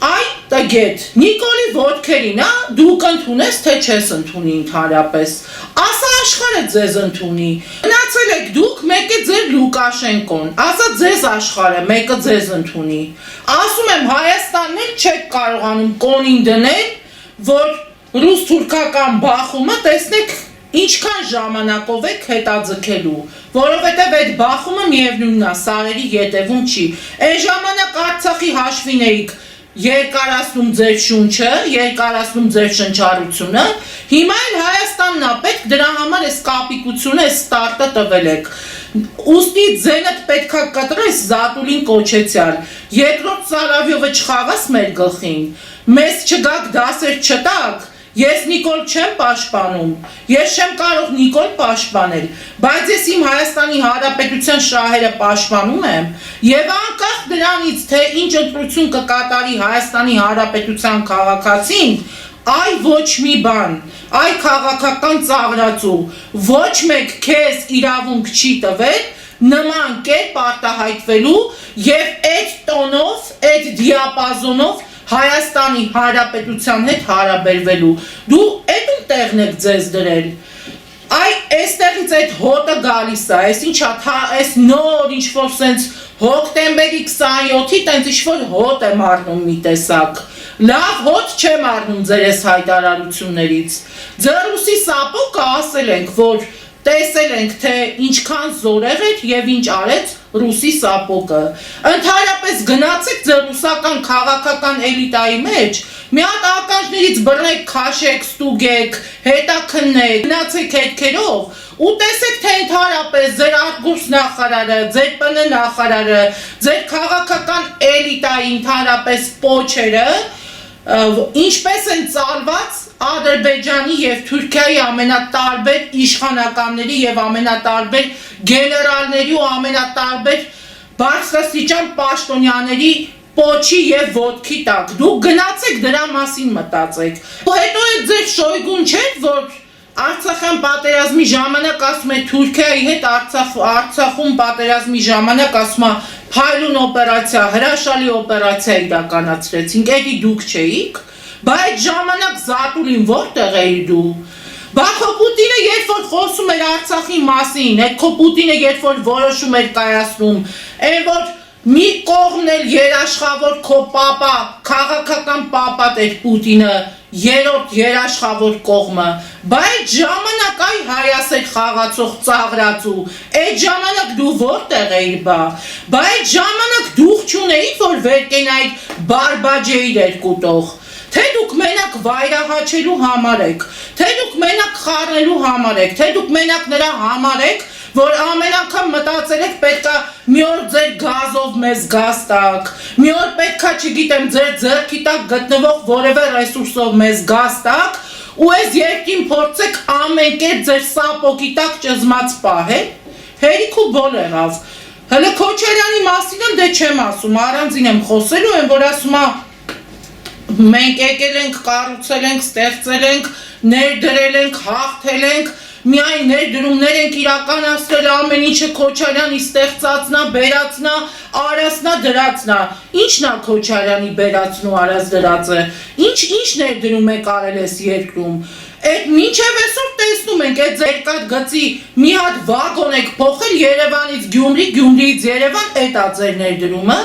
այ տգետ, Նիկոլի ոտքերին, դու կընդունես, թե չես ընդունի ընդհանրապես, ասա աշխարհը ձեզ ընդունի, մնացել եք դուք, մեկը ձեր Լուկաշենկոն, ասա ձեզ աշխարհը, մեկը ձեզ ընդունի, ասում եմ Հայաստանն էլ չեք կարողանում կոնին դնել, որ ռուս-թուրքական բախումը տեսնեք ինչքան ժամանակով եք հետաձգելու, որովհետև այդ բախումը միևնույնն է, սարերի ետևում չի, այն ժամանակ Արցախի հաշվին էիք երկարացնում ձեր շունչը, երկարացնում ձեր շնչառությունը, հիմա էլ Հայաստանն է պետք, դրա համար այս կապիկությունը, այս ստարտը տվել եք, ուստի ձենդ պետք է կտրես Զատուլին կոչեցյալ, երկրորդ Սարավյովը չխաղաս մեր գլխին, մեզ չգաք դասեր չտաք, ես Նիկոլ չեմ պաշտպանում, ես չեմ կարող Նիկոլ պաշտպանել, բայց ես իմ Հայաստանի Հանրապետության շահերը պաշտպանում եմ եւ անկախ դրանից, թե ինչ ընտրություն կկատարի Հայաստանի Հանրապետության քաղաքացին, այ ոչ մի բան, այ քաղաքական ծաղրածու, ոչ մեկ քեզ իրավունք չի տվել նման կերպ արտահայտվելու եւ այդ տոնով, այդ դիապազոնով Հայաստանի Հանրապետության հետ հարաբերվելու, դու էդու տեղն եք ձեզ դրել, այ էստեղից այդ հոտը գալիս է, այս ինչա, այս նոր ինչ-որ սենց հոկտեմբերի 27-ի տենց ինչ-որ հոտ եմ առնում մի տեսակ, լավ հոտ չեմ առնում ձեր ես հայտարարություններից, ձեր ռուսի սապոկը ասել ենք, որ տեսել ենք, թե ինչքան զորեղ էր և ինչ արեց ռուսի սապոկը, ընդհանրապես գնացեք ձեր ռուսական քաղաքական էլիտայի մեջ, մի հատ ականջներից բռնեք, քաշեք, ստուգեք, հետաքննեք, գնացեք հետքերով ու տեսեք, թե ընդհանրապես ձեր արտգործ նախարարը, ձեր ՊՆ նախարարը, ձեր քաղաքական էլիտայի ընդհանրապես պոչերը ինչպես են ծալված Ադրբեջանի և Թուրքիայի ամենատարբեր իշխանականների և ամենատարբեր գեներալների ու ամենատարբեր բարձրաստիճան պաշտոնյաների պոչի և ոտքի տակ, դուք գնացեք դրա մասին մտածեք, ու հետո է ձեր Շոյգուն չէր, որ Արցախյան պատերազմի ժամանակ ասում է Թուրքիայի հետ Արցախում պատերազմի ժամանակ ասում է Փայլուն օպերացիա, հրաշալի օպերացիա իրականացրեցինք, էդի դուք չէիք, բայց ժամանակ Զատուլին որտեղ էիր դու, բա քո Պուտինը երբ որ խոսում էր Արցախի մասին, այդ քո Պուտինը երբ որ որոշում էր կայացնում, այն որ մի կողմն էլ երաշխավոր քո պապա, քաղաքական պապատ էր Պուտինը, երրորդ երաշխավոր կողմը, բայց ժամանակ այ հայասեր խաղացող ծաղրածու, այդ ժամանակ դու որտեղ էիր բա, այդ ժամանակ դուխ չունեիր, որ վեր կենայիք բարբաջեիր երկուտող, թե դուք մենակ վայրահաչելու համար եք, թե դուք մենակ խառնելու համար եք, թե դուք մենակ նրա համար եք, որ ամեն անգամ մտածել եք պետքա մի օր ձեր գազով մեզ գազ տակ, մի օր պետքա չգիտեմ ձեր ձեռքի տակ գտնվող որևէ ռեսուրսով մեզ գազ տակ ու այս երկին փորձեք ամեն կերպ ձեր սապոկի տակ ճզմած պահել, հերիք ու բոլ եղավ, հələ Քոչարյանի մասին էլ դե չեմ ասում, առանձին եմ խոսելու եմ, որ ասում է մենք եկել ենք, կառուցել ենք, ստեղծել ենք, ներդրել ենք, հաղթել ենք, միայն ներդրումներ ենք իրականացրել, ամեն ինչը Քոչարյանի ստեղծածնա, բերածնա, արածնա, դրածնա։ Ինչն է Քոչարյանի բերածն ու արած դրածը։ Ինչ ներդրում եք արել այս երկրում։ Այդ մինչև այսօր տեսնում ենք, այդ ձերկատ գծի մի հատ վագոն եք փոխել Երևանից Գյումրի, Գյումրիից Երևան, այդ է ձեր ներդրումը։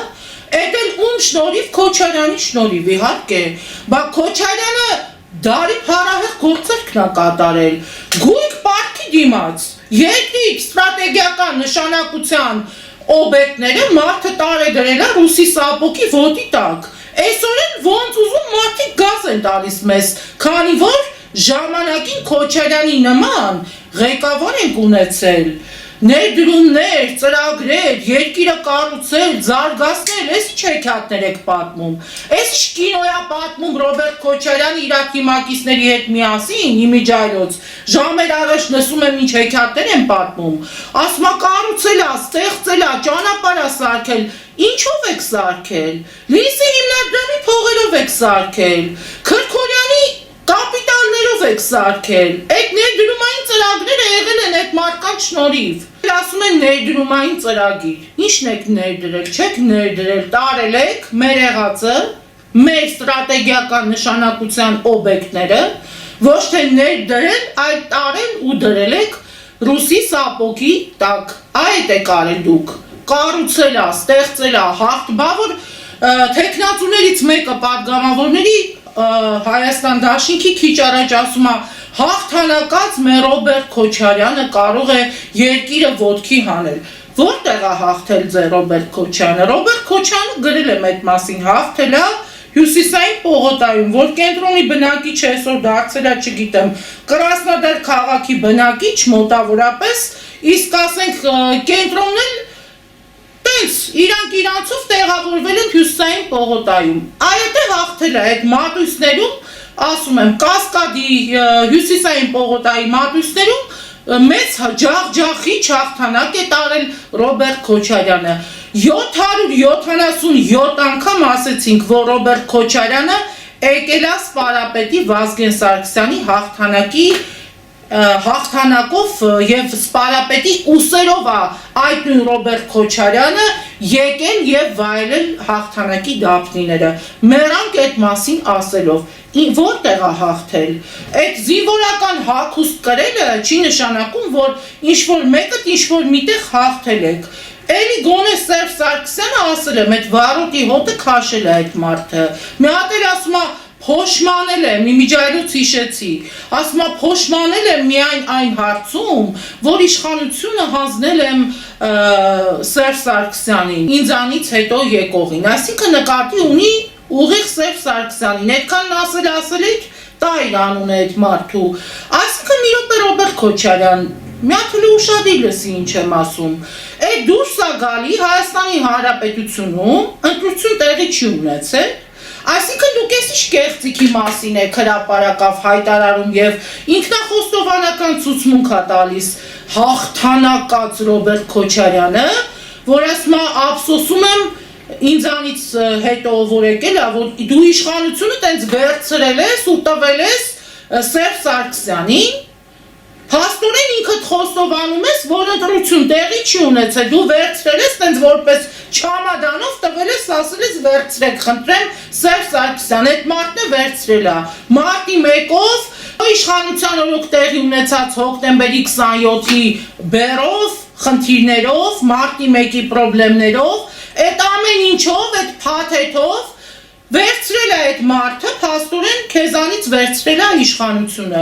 Այդ էլ ում շնորհիվ, Քոչարյանի շնորհիվ, իհարկե։ Բա Քոչարյանը դարի փառահեղ գործերքն է կատարել։ Գույք պարտքի դիմաց, երկրի ստրատեգիական նշանակության օբյեկտները մարդը տարեդրել է ռուսի սապոկի ոտի տակ։ Այսօր էլ ոնց ուզում մարդիկ գազ են տալիս մեզ, քանի որ ժամանակին Քոչարյանի նման ղեկավար ենք ունեցել, ներդրումներ, ծրագրեր, երկիրը կառուցել, զարգացնել, այս ինչ հեքիաթներ եք պատմում։ Այս ինչ կինոյա պատմում Ռոբերտ Քոչարյանը իր թիմակիցների հետ միասին, իմիջայլոց, ժամեր առաջ լսում եմ ինչ հեքիաթներ են պատմում։ Ասում է կառուցել է, ստեղծել է, ճանապարհ է սարքել։ Ինչով եք սարքել։ Լիսի հիմնադրամի փողերով եք սարքել։ Քրքորյանի կապիտալներով եք սարքել։ Այդ ներդրումային ծրագրերը եղել են այդ մարդկանց շնորհիվ։ Ասում են ներդրումային ծրագիր։ Ինչն եք ներդրել, չեք ներդրել, տարել եք մեր եղածը, մեր ստրատեգիական նշանակության օբյեկտները, ոչ թե ներդրել, այլ տարել ու դրել եք ռուսի սապոկի տակ։ Այդ եք արել դուք։ Կառուցել է, ստեղծել է, բա որ թեկնածուներից մեկը պատգամավորների Հայաստան դաշինքի քիչ առաջ ասում է հաղթանակած մեր Ռոբերտ Քոչարյանը կարող է երկիրը ոտքի հանել։ Որտեղ է հաղթել ձեր Ռոբերտ Քոչյանը։ Ռոբերտ Քոչյանը գրել է այդ մասին, հաղթել է Հյուսիսային պողոտայում, որ կենտրոնի բնակիչ է, այսօր դարձել է, չգիտեմ, Կրասնոդար քաղաքի բնակիչ մոտավորապես, իսկ ասենք կենտրոնն էլ իրանք իրանցով տեղավորվել են Հյուսիսային պողոտայում։ Այդ է հաղթել է այդ մատույցներում, ասում եմ, Կասկադի Հյուսիսային պողոտայի մատույցներում մեծ ջախջախիչ հաղթանակ է տարել Ռոբերտ Քոչարյանը։ 777 անգամ ասեցինք, որ Ռոբերտ Քոչարյանը եկել է Սպարապետի Վազգեն Սարգսյանի հաղթանակով և Սպարապետի ուսերով է այդ նույն Ռոբերտ Քոչարյանը եկել և վայելել հաղթանակի դափնիները, մեռանք այդ մասին ասելով, որտեղ է հաղթել, այդ զինվորական հագուստ կրելը չի նշանակում, որ ինչ-որ մեկը ինչ-որ միտեղ հաղթել եք, էլի գոնե Սերժ Սարգսյանը ասել եմ, այդ վարոտի հոտը քաշել է այդ մարդը, մի հատ էլ ասում է փոշմանել եմ, իմիջայլոց հիշեցի, ասում է փոշմանել եմ միայն այն հարցում, որ իշխանությունը հանձնել եմ Սերժ Սարգսյանին, ինձանից հետո եկողին, այսինքն նկատի ունի ուղիղ Սերժ Սարգսյանին, այդքան ասել եք, տա իր անունը այդ մարդու, այսինքն մի րոպե Ռոբերտ Քոչարյան, մի հատ ուշադիր լսի ինչ եմ ասում, այդ դուրս է գալի Հայաստանի Հանրապետությունում, ընտրություն տեղի չի ունեցել, այսինքն դուք ես ինչ կեղծիքի մասին եք հրապարակավ հայտարարում և ինքնախոստովանական ցուցմունք է տալիս հաղթանակած Ռոբերտ Քոչարյանը, որ ասում է ափսոսում եմ ինձանից հետո որ եկել է, որ դու իշխանությունը տենց վերցրել ես ու տվել ես Սերժ Սարգսյանին, փաստորեն ինքդ խոստովանում ես, որ ընտրություն տեղի չի ունեցել, դու վերցրել ես տենց որպես չամադանով տվել ես, ասել ես վերցրեք, խնդրեմ Սերժ Սարգսյան, այդ մարդն է վերցրել է, մարտի 1-ով, իշխանության օրոք տեղի ունեցած հոկտեմբերի 27-ի բերով, խնդիրներով, մարտի 1-ի պրոբլեմներով, այդ ամեն ինչով, այդ փաթեթով վերցրել է այդ մարդը, փաստորեն քեզանից վերցրել է իշխանությունը,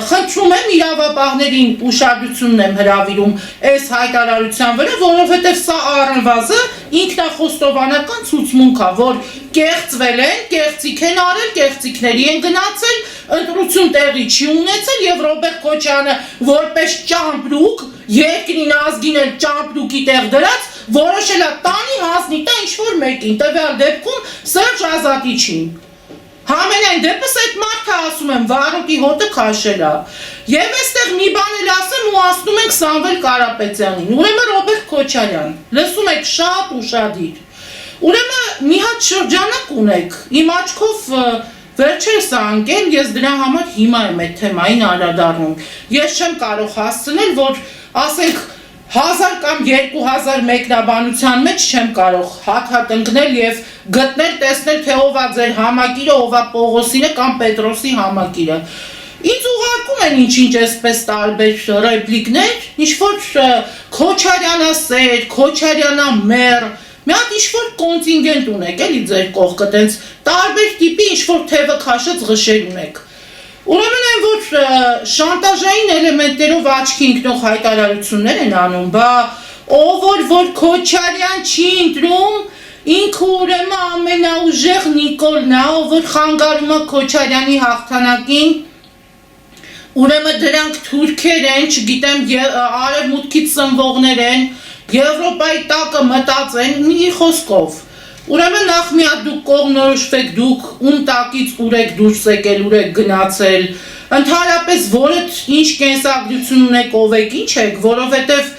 խնդրում եմ իրավապահներին ուշադրությունն եմ հրավիրում այս հայտարարության վրա, որովհետև սա առնվազն ինքնախոստովանական ցուցմունք է, որ կեղծվել են, կեղծիք են արել, կեղծիքների են գնացել, ընտրություն տեղի չի ունեցել և Ռոբերտ Քոչյանը որպես ճամպրուկ, երկրին ազգին էլ ճամպրուկի տեղ դրած, որոշել է տանի հանձնի տա ինչ-որ մեկին, տվյալ դեպքում Սերժ Ազատիչին։ Համենայն դեպս այդ մարդը ասում եմ, վարոտի հոտը քաշել է։ Եվ այստեղ մի բան էլ ասեմ ու ասնում ենք Սամվել Կարապետյանին, ուրեմն Ռոբերտ Քոչարյան, լսում եք շատ ուշադիր։ Ուրեմն մի հատ շրջանակ ունեք, իմ աչքով Վերջերս անգել ես դրա համար հիմա եմ այդ թեմային անդրադառնում։ Ես չեմ կարող հասցնել, որ ասենք 1000 կամ 2000 մեկնաբանության մեջ չեմ կարող հատ ընկնել եւ գտնել, տեսնել, թե ով է ձեր համակիրը, ով է Պողոսինը կամ Պետրոսի համակիրը։ Ինձ ուղարկում են ինչ-ինչ այսպես տարբեր ռեպլիկներ, ինչ-որ Քոչարյանա սեր, Քոչարյանա մեռ, մի հատ ինչ-որ կոնտինգենտ ունեք, էլի ձեր կողքը, տենց տարբեր տիպի ինչ-որ թևը քաշած ղշեր ունեք։ Ուրեմն այն, որ շանտաժային էլեմենտներով աչքի ընկնող հայտարարություններ են անում, բա ով որ Քոչարյան չի ընտրում, ինքը ուրեմն ամենաուժեղ Նիկոլն է, ով որ խանգարում է Քոչարյանի հաղթանակին, ուրեմն դրանք թուրքեր են, չգիտեմ, արևմուտքից սնվողներ են, Եվրոպայի տակը մտածեն, մի խոսքով։ Ուրեմն նախ մի հատ դուք կողմնորոշվեք, դուք ում տակից ուր եք դուրս եկել, ուր եք գնացել, ընդհանրապես որդ ինչ կենսագրություն ունեք, ով եք, ինչ եք, որովհետև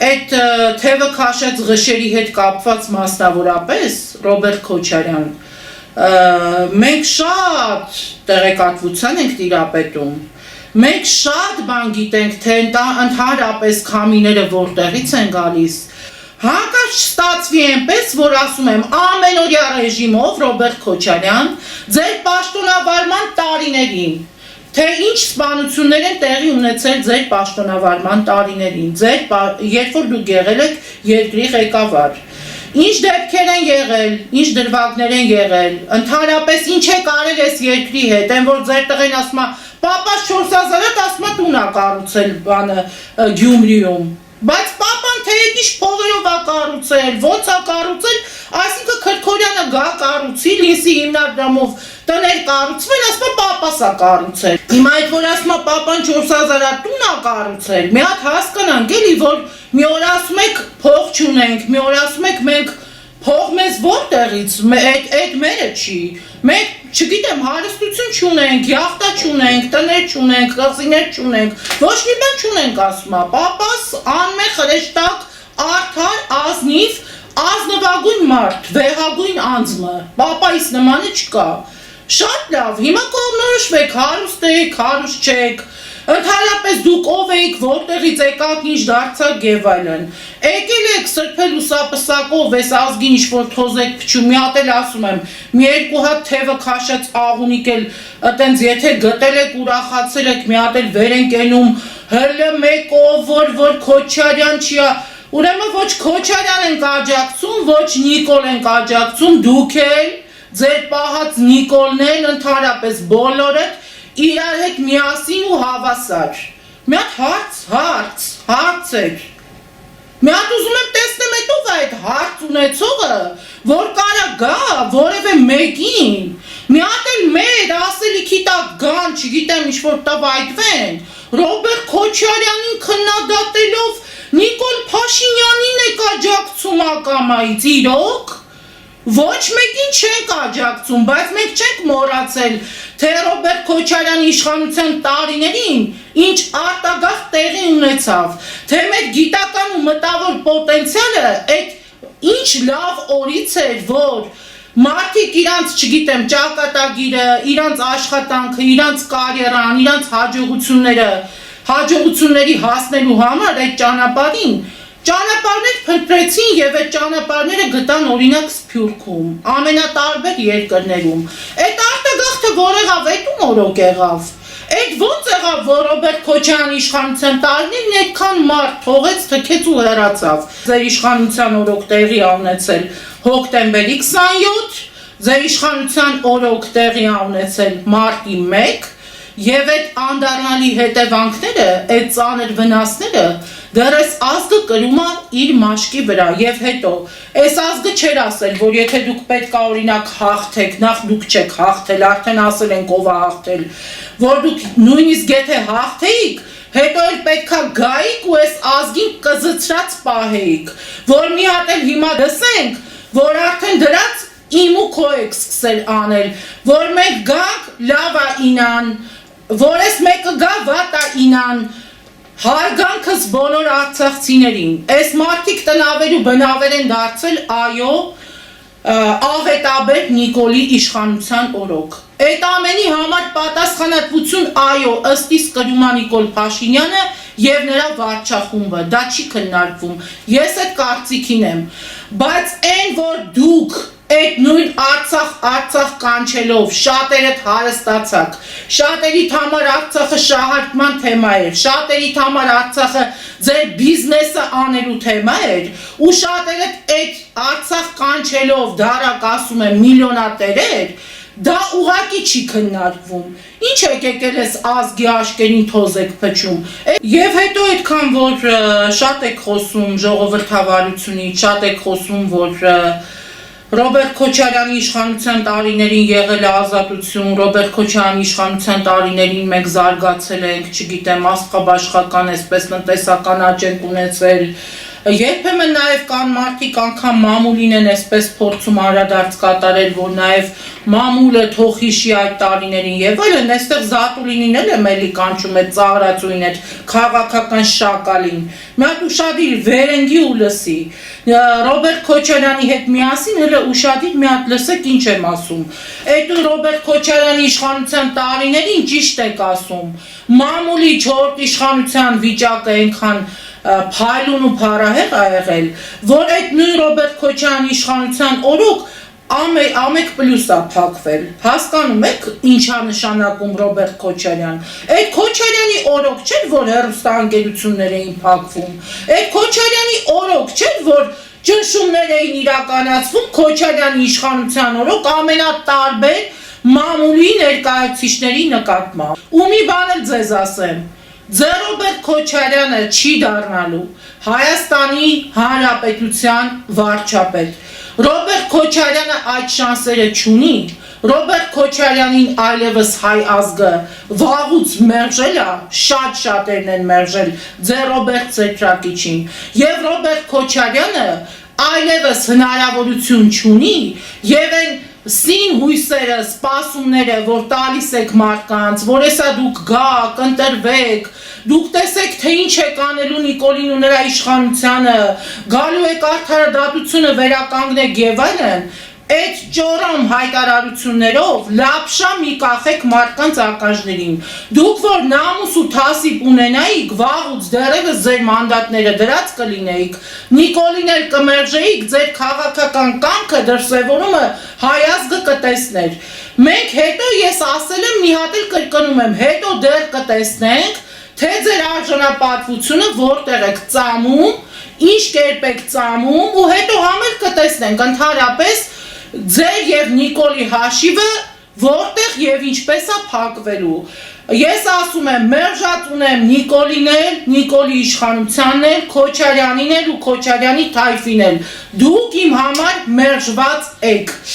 այդ թևը քաշած ղշերի հետ կապված մասնավորապես Ռոբերտ Քոչարյան, մենք շատ տեղեկատվության ենք տիրապետում, մենք շատ բան գիտենք, թե ընդհանրապես քամիները որտեղից են գալիս, հանկարծ ստացվի այնպես, որ ասում եմ ամենօրյա ռեժիմով Ռոբերտ Քոչարյան ձեր պաշտոնավարման տարիներին, թե ինչ սպանություններ են տեղի ունեցել ձեր պաշտոնավարման տարիներին, երբ որ դուք եղել եք երկրի ղեկավար, ինչ դեպքեր են եղել, ինչ դրվագներ են եղել, ընդհանրապես ինչ է կարել այս երկրի հետ, այն որ ձեր տղեն ասում է Պապաս 4000-ը ասում է տուն է կառուցել բանը Գյումրիում, բայց պապան թե ինչ փողերով է կառուցել, ոնց է կառուցել, այսինքն Քրքորյանը գա կառուցի, լիսի հիմնադրամով տներ կառուցվել, ասում է պապաս է կառուցել։ Հիմա այդ որ ասում է պապան 4000-ը տուն է կառուցել, մի հատ հասկանանք էլի, որ մի օր ասում եք փող չունենք, մի օր ասում եք մենք փող մեզ որտեղից, այդ մերը չի, մենք չգիտեմ հարստություն չունենք, յախտա չունենք, տներ չունենք, կղզիներ չունենք, ոչ մի բան չունենք ասում է, պապաս անմեղ խրեշտակ, արդար, ազնիվ, ազնվագույն մարդ, վեհագույն անձը, պապայիս նմանը չկա, շատ լավ, հիմա կողմնորոշվեք, հարուստ եք, հարուստ չեք, ընդհանրապես դուք ով էիք, որտեղից եկաք, ինչ դարձաք եւ այլն։ Եկել եք սրբել ուսապսակով, այս ազգին ինչ-որ թոզ եք փչում, մի հատ էլ ասում եմ, մի երկու հատ թևը քաշած աղունիկ էլ, այտենց եթե գտել եք, ուրախացել եք, մի հատ էլ վեր են կենում, հələ մեկով, որ Քոչարյան չի, ուրեմն ոչ Քոչարյան ենք աջակցում, ոչ Նիկոլ ենք աջակցում, դուք էլ, ձեր պահած Նիկոլներն ընդհանրապես բոլորդ իրար հետ միասին ու հավասար։ Մի հատ հարց էր։ Մի հատ ուզում եմ տեսնեմ այդ ով է այդ հարց ունեցողը, որ կարա գա որևէ մեկին, մի հատ էլ մեր ասելիքի տակ գան, չգիտեմ ինչ-որ տվայտվեն, Ռոբերտ Քոչարյանին քննադատելով Նիկոլ Փաշինյանին եք աջակցում ակամայից, իրոք։ Ոչ մեկին չենք աջակցում, բայց մենք չենք մոռացել, թե Ռոբերտ Քոչարյանի իշխանության տարիներին ինչ արտագաղթ տեղի ունեցավ, թե մեր գիտական ու մտավոր պոտենցիալը այդ ինչ լավ օրից էր, որ մարդիկ իրանց, չգիտեմ, ճակատագիրը, իրանց աշխատանքը, իրանց կարիերան, իրանց հաջողությունների հասնելու համար այդ ճանապարհին ճանապարհներ փնտրեցին եւ այդ ճանապարհները գտան օրինակ Սփյուռքում, ամենատարբեր երկրներում։ Այդ արտագաղթը որ եղավ, այդ ում օրոք եղավ։ Այդ ոնց եղավ, որ Ռոբերտ Քոչարյանի իշխանության տարիներին այդքան մարդ թողեց, թքեց ու հեռացավ։ Ձեր իշխանության օրոք տեղի ունեցել հոկտեմբերի 27, ձեր իշխանության օրոք տեղի ունեցել մարտի 1 եւ այդ անդառնալի հետևանքները, այդ ծանր վնասները դեռ այս ազգը կրում է իր մաշկի վրա եւ հետո այս ազգը չէր ասել, որ եթե դուք պետք է օրինակ հաղթեք, նախ դուք չեք հաղթել, արդեն ասել ենք ով է հաղթել, որ դուք նույնիսկ եթե հաղթեիք, հետո էլ պետքա գայիք ու այս ազգին կզծրած պահեիք, որ մի հատ էլ հիմա դսենք, որ արդեն դրած իմ ու քո եք սկսել անել, որ մենք գանք լավա ինան, որ այս մեկը գա վատա ինան, հարգանքս բոլոր արցախցիներին, այս մարդիկ տնավեր ու բնավեր են դարձել, այո, աղետաբեր Նիկոլի իշխանության օրոք, Այդ ամենի համար պատասխանատվություն այո, ըստ իս կրում է Նիկոլ Փաշինյանը եւ նրա վարչախումբը, դա չի քննարկվում։ Ես այդ կարծիքին եմ, բայց այն որ դուք այդ նույն Արցախ կանչելով շատերդ հարստացաք, շատերիդ համար Արցախը շահարկման թեմա էր, շատերիդ համար Արցախը ձեր բիզնեսը անելու թեմա էր, ու շատերդ այդ Արցախ կանչելով դարակ ասում եմ միլիոնատերեր, դա ուղղակի չի քննարկվում։ Ինչ եք եկել ես ազգի աշկերին թոզ եք փչում։ Եվ հետո այդքան որ շատ եք խոսում ժողովրդավարությունից, շատ եք խոսում որ Ռոբերտ Քոչարյանի իշխանության տարիներին եղել է ազատություն, Ռոբերտ Քոչարյանի իշխանության տարիներին մենք զարգացել ենք, չգիտեմ, աստղաբաշխական, այսպես տնտեսական աճ ենք ունեցել։ Երբեմն նաև կան մարդիկ անգամ մամուլին են այսպես փորձում անդրադարձ կատարել, որ նաև մամուլը թող հիշի այդ տարիներին եւ այլն, այստեղ Զատուլինին էլ եմ էլի կանչում այդ ծաղրածույն այդ քաղաքական շակալին։ Մի հատ ուշադիր վերենգի ու լսի։ Ռոբերտ Քոչարյանի հետ միասին հələ ուշադիր մի հատ լսեք ինչ եմ ասում։ Այդ Ռոբերտ Քոչարյանի իշխանության տարիներին ճիշտ եք ասում։ Մամուլի 4 իշխանության վիճակը այնքան փայլուն ու փառահեղ ա եղել, որ այդ նույն Ռոբերտ Քոչարյանի իշխանության օրոք ամեկ պլյուս ա փակվել։ Հասկանում եք ինչ ա նշանակում Ռոբերտ Քոչարյան։ Այդ Քոչարյանի օրոք չէր, որ հեռուստաընկերություններ էին փակվում։ Այդ Քոչարյանի օրոք չէր, որ ճնշումներ էին իրականացվում Քոչարյանի իշխանության օրոք ամենատարբեր մամուլի ներկայացուցիչների նկատմամբ։ Ու մի բան էլ ձեզ ասեմ, ձեր Ռոբերտ Քոչարյանը չի դառնալու Հայաստանի Հանրապետության վարչապետ։ Ռոբերտ Քոչարյանը այդ շանսերը չունի։ Ռոբերտ Քոչարյանին այլևս հայ ազգը վաղուց մերժել է, շատերն են մերժել ձեր Ռոբերտ Սեթրակիչին։ Եվ Ռոբերտ Քոչարյանը այլևս հնարավորություն չունի եւ այն սին հույսերը, սպասումները, որ տալիս եք մարդկանց, որ հեսա դուք գաք, ընտրվեք, դուք տեսեք թե ինչ եք անելու Նիկոլին ու նրա իշխանությանը, գալու եք արդարադատությունը վերականգնեք եւ այլն, այդ ճորոմ հայտարարություններով լապշա մի կախեք մարդկանց ակաժներին։ Դուք որ նամուս ու թասիբ ունենայիք, վաղուց դեռևս ձեր մանդատները դրած կլինեիք, Նիկոլին էլ կմերժեիք, ձեր քաղաքական կամքը դրսևորումը հայ ազգը կտեսներ։ Մենք հետո ես ասել եմ, մի հատ էլ կրկնում եմ, հետո դեռ կտեսնենք, թե ձեր արժանապատվությունը որտեղ եք ծամում, ինչ կերպ եք ծամում ու հետո համել կտեսնենք ընդհանրապես ձեր եւ Նիկոլի հաշիվը որտեղ եւ ինչպես է փակվելու։ Ես ասում եմ, մերժած ունեմ Նիկոլին էլ, Նիկոլի իշխանությանն էլ, Քոչարյանին էլ ու Քոչարյանի թայֆին էլ։ Դուք իմ համար մերժված եք։